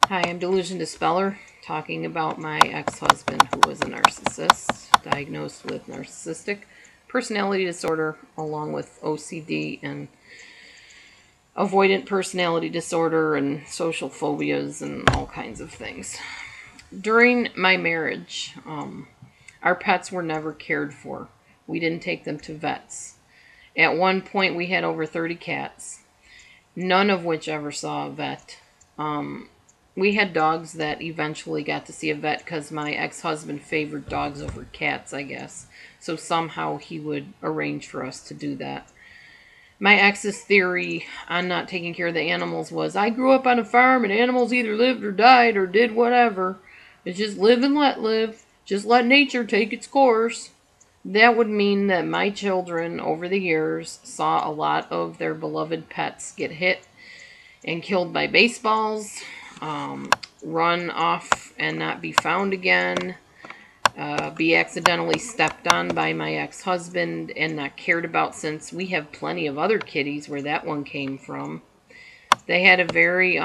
Hi, I'm Delusion Dispeller, talking about my ex-husband who was a narcissist, diagnosed with narcissistic personality disorder, along with OCD and avoidant personality disorder and social phobias and all kinds of things. During my marriage, our pets were never cared for. We didn't take them to vets. At one point, we had over 30 cats, none of which ever saw a vet. We had dogs that eventually got to see a vet because my ex-husband favored dogs over cats, I guess. So somehow he would arrange for us to do that. My ex's theory on not taking care of the animals was, I grew up on a farm and animals either lived or died or did whatever. It's just live and let live. Just let nature take its course. That would mean that my children over the years saw a lot of their beloved pets get hit and killed by baseballs, run off and not be found again, be accidentally stepped on by my ex-husband and not cared about, since we have plenty of other kitties where that one came from. They had a very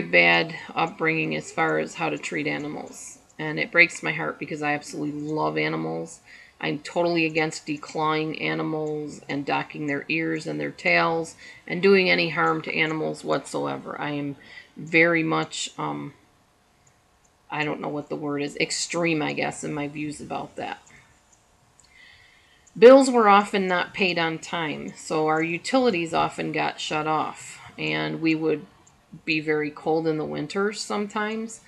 bad upbringing as far as how to treat animals. And it breaks my heart because I absolutely love animals. I'm totally against declawing animals and docking their ears and their tails and doing any harm to animals whatsoever. I am very much, I don't know what the word is, extreme, I guess, in my views about that. Bills were often not paid on time, so our utilities often got shut off, and we would be very cold in the winters sometimes.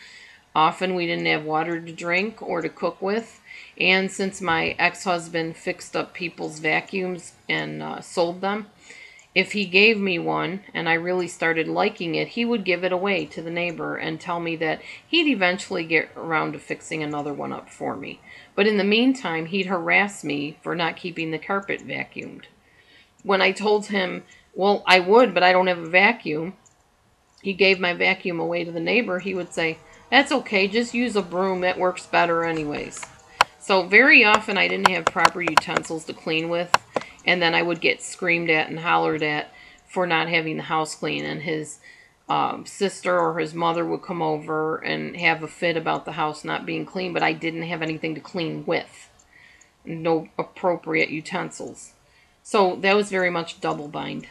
Often we didn't have water to drink or to cook with. And since my ex-husband fixed up people's vacuums and sold them, if he gave me one and I really started liking it, he would give it away to the neighbor and tell me that he'd eventually get around to fixing another one up for me. But in the meantime, he'd harass me for not keeping the carpet vacuumed. When I told him, well, I would, but I don't have a vacuum, he gave my vacuum away to the neighbor, he would say, that's okay, just use a broom, it works better anyways. So very often I didn't have proper utensils to clean with, and then I would get screamed at and hollered at for not having the house clean, and his sister or his mother would come over and have a fit about the house not being clean, but I didn't have anything to clean with. No appropriate utensils. So that was very much double bind.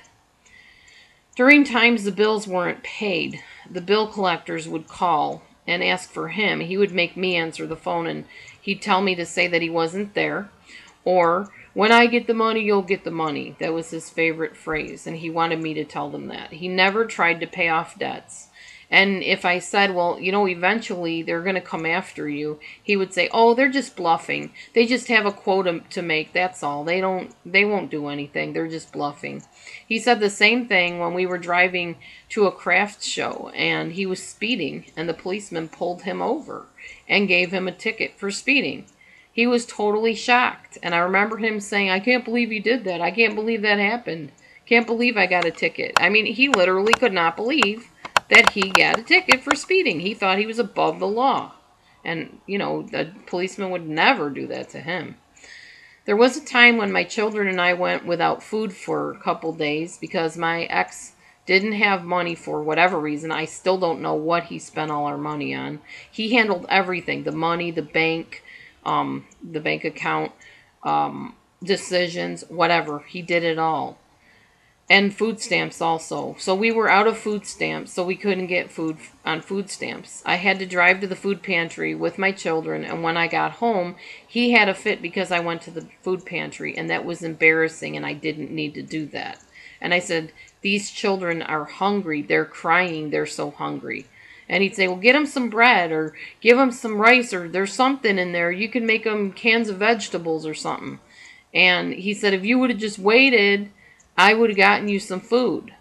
During times the bills weren't paid, the bill collectors would call and ask for him. He would make me answer the phone, and he'd tell me to say that he wasn't there, or when I get the money, you'll get the money. That was his favorite phrase, and he wanted me to tell them that. He never tried to pay off debts. And if I said, well, you know, eventually they're going to come after you, he would say, oh, they're just bluffing. They just have a quota to make, that's all. They won't do anything. They're just bluffing. He said the same thing when we were driving to a craft show, and he was speeding, and the policeman pulled him over and gave him a ticket for speeding. He was totally shocked, and I remember him saying, I can't believe you did that. I can't believe that happened. Can't believe I got a ticket. I mean, he literally could not believe that he got a ticket for speeding. He thought he was above the law. And, you know, the policeman would never do that to him. There was a time when my children and I went without food for a couple days because my ex didn't have money for whatever reason. I still don't know what he spent all our money on. He handled everything, the money, the bank account, decisions, whatever. He did it all. And food stamps also. So we were out of food stamps, so we couldn't get food on food stamps. I had to drive to the food pantry with my children, and when I got home, he had a fit because I went to the food pantry, and that was embarrassing, and I didn't need to do that. And I said, these children are hungry. They're crying. They're so hungry. And he'd say, well, get them some bread, or give them some rice, or there's something in there. You can make them cans of vegetables or something. And he said, if you would have just waited, I would have gotten you some food.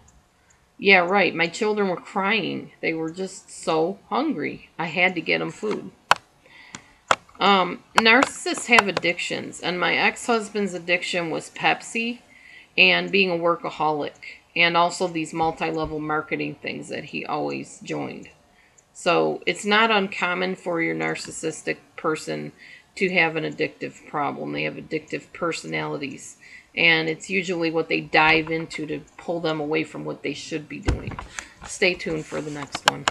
Yeah, right. My children were crying. They were just so hungry. I had to get them food. Narcissists have addictions, and my ex-husband's addiction was Pepsi and being a workaholic, and also these multi-level marketing things that he always joined. So it's not uncommon for your narcissistic person to have an addictive problem. They have addictive personalities. And it's usually what they dive into to pull them away from what they should be doing. Stay tuned for the next one.